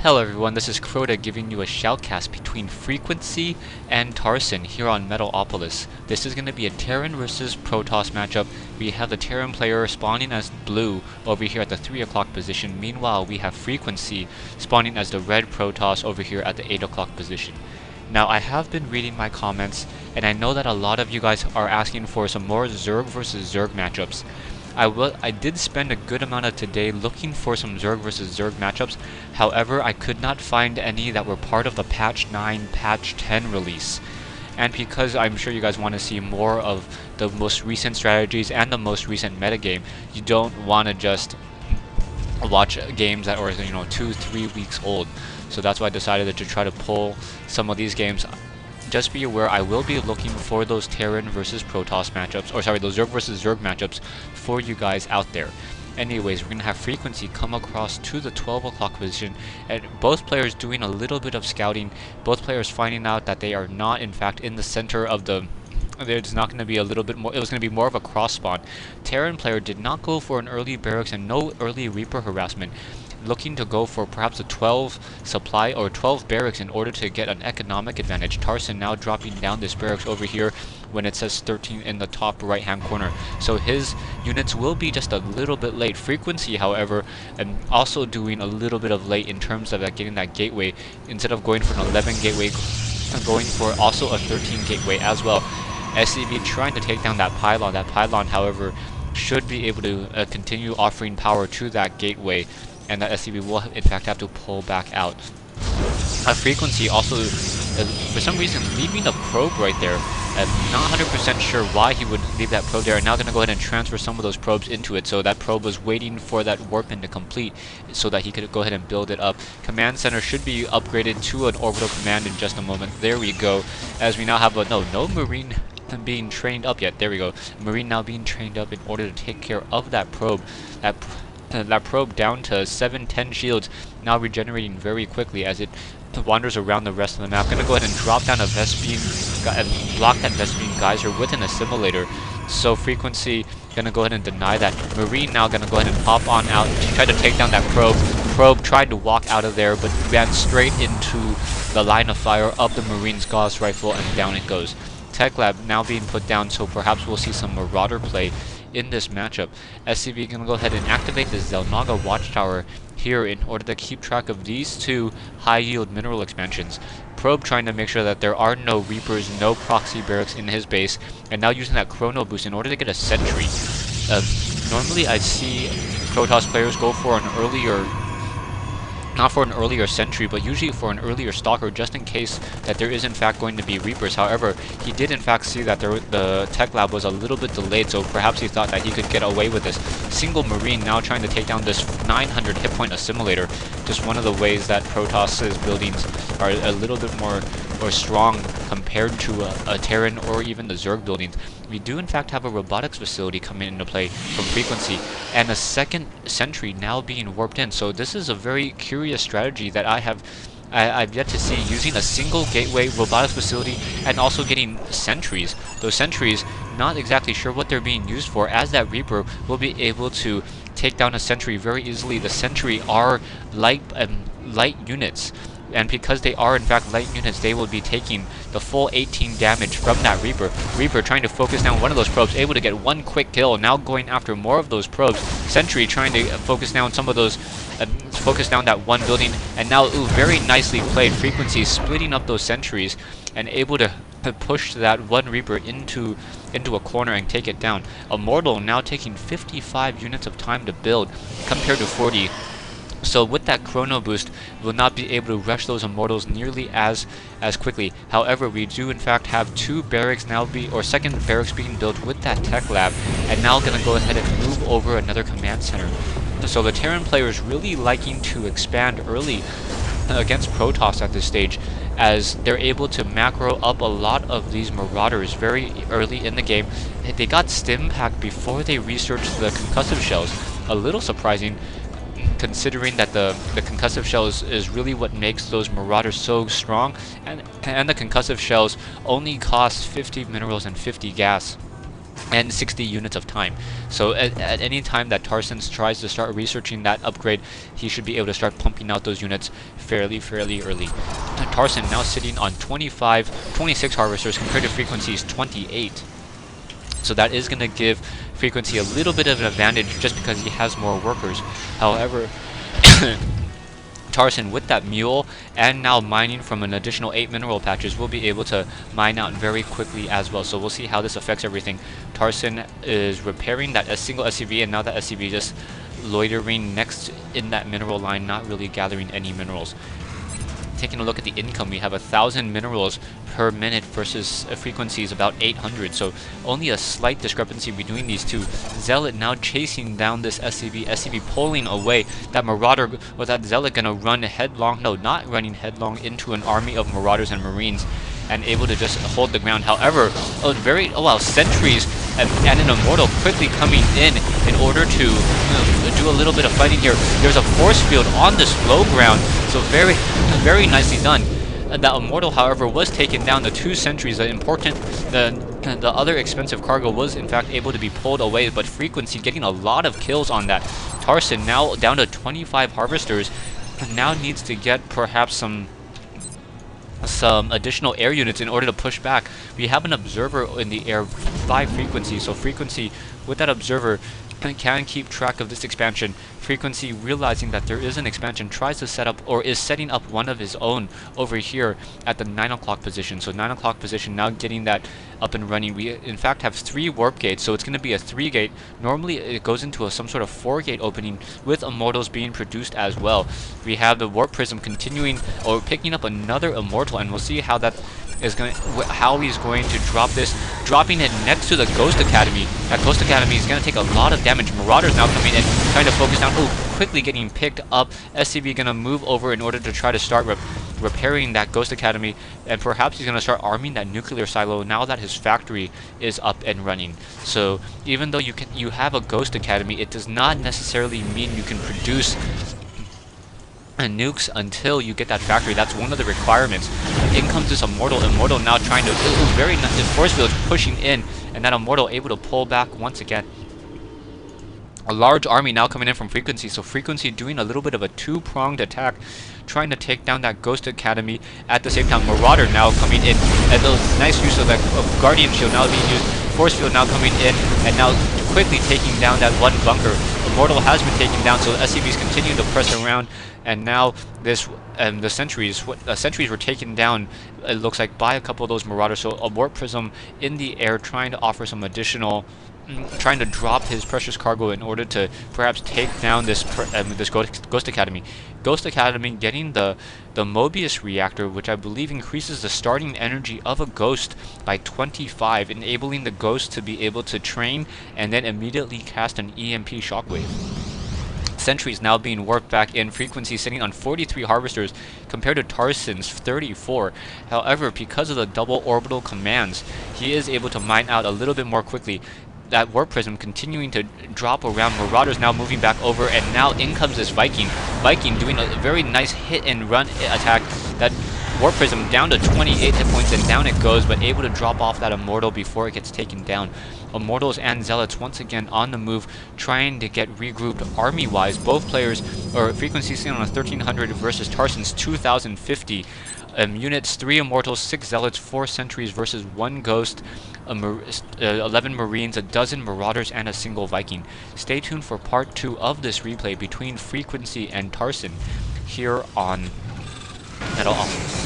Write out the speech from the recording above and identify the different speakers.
Speaker 1: Hello everyone, this is Crota giving you a shoutcast between Frequency and Tarson here on Metalopolis. This is going to be a Terran versus Protoss matchup. We have the Terran player spawning as blue over here at the 3 o'clock position. Meanwhile, we have Frequency spawning as the red Protoss over here at the 8 o'clock position. Now, I have been reading my comments, and I know that a lot of you guys are asking for some more Zerg versus Zerg matchups. I did spend a good amount of today looking for some Zerg versus Zerg matchups. However, I could not find any that were part of the patch 9, patch 10 release. And because I'm sure you guys want to see more of the most recent strategies and the most recent metagame, you don't want to just watch games that are 2-3 weeks old. So that's why I decided to try to pull some of these games. Just be aware, I will be looking for those Terran versus Protoss matchups, or sorry, those Zerg versus Zerg matchups for you guys out there. Anyways, we're going to have Frequency come across to the 12 o'clock position, and both players doing a little bit of scouting, both players finding out that they are not, in fact, in the center of the... There's not going to be a little bit more, it was going to be more of a cross spawn. Terran player did not go for an early barracks and no early Reaper harassment, looking to go for perhaps a 12 supply or 12 barracks in order to get an economic advantage. Tarson now dropping down this barracks over here when it says 13 in the top right hand corner. So his units will be just a little bit late. Frequency, however, and also doing a little bit of late in terms of getting that gateway. Instead of going for an 11 gateway, going for also a 13 gateway as well. SCV trying to take down that pylon. That pylon, however, should be able to continue offering power to that gateway, and that SCV will in fact have to pull back out. Frequency also, for some reason, leaving a probe right there. Not 100% sure why he would leave that probe there, and now going to go ahead and transfer some of those probes into it. So that probe was waiting for that warp-in to complete so that he could go ahead and build it up. Command center should be upgraded to an orbital command in just a moment. There we go, as we now have a no Marine being trained up yet. There we go. Marine now being trained up in order to take care of that probe. That probe down to 7-10 shields, now regenerating very quickly as it wanders around the rest of the map. Gonna go ahead and drop down a Vespene and block that Vespene geyser with an assimilator. So Frequency gonna go ahead and deny that. Marine now gonna go ahead and pop on out to try to take down that probe. Probe tried to walk out of there, but ran straight into the line of fire of the Marine's Gauss rifle, and down it goes. Tech Lab now being put down, so perhaps we'll see some Marauder play in this matchup. SCV can go ahead and activate the Zelnaga Watchtower here in order to keep track of these two high-yield mineral expansions. Probe trying to make sure that there are no Reapers, no proxy barracks in his base, and now using that Chrono Boost in order to get a sentry. Normally I see Protoss players go for an earlier... not for an earlier sentry, but usually for an earlier stalker, just in case that there is in fact going to be Reapers. However, he did in fact see that the Tech Lab was a little bit delayed, so perhaps he thought that he could get away with this. Single Marine now trying to take down this 900 hit point assimilator. Just one of the ways that Protoss's buildings are a little bit more strong compared to a Terran or even the Zerg buildings. We do in fact have a robotics facility coming into play from Frequency, and a second sentry now being warped in. So this is a very curious strategy that I've yet to see, using a single gateway robotics facility and also getting sentries. Those sentries, not exactly sure what they're being used for, as that Reaper will be able to take down a sentry very easily. The sentry are light units, and because they are in fact light units, they will be taking the full 18 damage from that Reaper. Reaper trying to focus down one of those probes, able to get one quick kill, now going after more of those probes. Sentry trying to focus down some of those, focus down that one building, and now, very nicely played. Frequency splitting up those sentries and able to push that one Reaper into a corner and take it down. Immortal now taking 55 units of time to build compared to 40. So with that Chrono Boost, we'll not be able to rush those Immortals nearly as quickly. However, we do in fact have two barracks now second barracks being built with that Tech Lab, and now gonna go ahead and move over another command center. So the Terran players really liking to expand early against Protoss at this stage, as they're able to macro up a lot of these Marauders very early in the game. They got Stim Pack before they researched the concussive shells. A little surprising, considering that the concussive shells is really what makes those Marauders so strong, and the concussive shells only cost 50 minerals and 50 gas. and 60 units of time. So at any time that Tarson tries to start researching that upgrade, he should be able to start pumping out those units fairly early. Tarson now sitting on 26 harvesters compared to Frequency's 28. So that is going to give Frequency a little bit of an advantage just because he has more workers. However, Tarson, with that mule and now mining from an additional 8 mineral patches, will be able to mine out very quickly as well. So we'll see how this affects everything. Tarson is repairing that single SCV, and now that SCV just loitering next in that mineral line, not really gathering any minerals. Taking a look at the income, we have 1,000 minerals per minute versus Frequency's about 800, so only a slight discrepancy between these two. Zealot now chasing down this SCV pulling away. That Marauder, was that Zealot gonna run headlong? No, not running headlong into an army of Marauders and Marines, and able to just hold the ground. However, sentries and an Immortal quickly coming in order to do a little bit of fighting here. There's a force field on this low ground, so very nicely done. That Immortal, however, was taken down. The 2 sentries, the other expensive cargo was in fact able to be pulled away, but Frequency getting a lot of kills on that. Tarson now down to 25 harvesters, now needs to get perhaps some additional air units in order to push back. We have an observer in the air by Frequency, so Frequency with that observer can keep track of this expansion. Frequency, realizing that there is an expansion, tries to set up, or is setting up one of his own over here at the 9 o'clock position. So 9 o'clock position, now getting that up and running. We in fact have 3 warp gates, so it's going to be a 3 gate. Normally it goes into some sort of 4 gate opening with Immortals being produced as well. We have the warp prism continuing, or picking up another Immortal, and we'll see how that is going, how he's going to drop this, dropping it next to the Ghost Academy. That Ghost Academy is going to take a lot of damage. Marauders now coming in, trying to focus down. Oh, quickly getting picked up. SCV going to move over in order to try to start repairing that Ghost Academy, and perhaps he's going to start arming that nuclear silo now that his factory is up and running. So even though you have a Ghost Academy, it does not necessarily mean you can produce and nukes until you get that factory. That's one of the requirements. In comes this Immortal now trying to very nice force field pushing in, and that Immortal able to pull back once again. A large army now coming in from Frequency, so Frequency doing a little bit of a 2-pronged attack, trying to take down that Ghost Academy. At the same time, Marauder now coming in, and those nice use of that Guardian Shield now being used. Force field now coming in, and now quickly taking down that one bunker. Immortal has been taken down, so the SCVs continue to press around, and now this the sentries were taken down, it looks like, by a couple of those Marauders. So a warp prism in the air trying to offer some additional, trying to drop his precious cargo in order to perhaps take down this Ghost Academy. Ghost Academy getting the Mobius reactor, which I believe increases the starting energy of a Ghost by 25, enabling the Ghost to be able to train and then immediately cast an EMP shockwave. Sentries now being warped back in. Frequency sitting on 43 harvesters compared to Tarson's 34. However, because of the double orbital commands, he is able to mine out a little bit more quickly. That warp prism continuing to drop around. Marauders now moving back over, and now in comes this Viking doing a very nice hit and run attack. That warp prism down to 28 hit points, and down it goes, but able to drop off that Immortal before it gets taken down. Immortals and Zealots once again on the move, trying to get regrouped army-wise. Both players, or Frequency sitting on a 1300 versus Tarson's 2050. Units: 3 Immortals, 6 Zealots, 4 Sentries versus 1 Ghost, 11 Marines, a dozen Marauders, and a single Viking. Stay tuned for part 2 of this replay between Frequency and Tarson here on Metalopolis.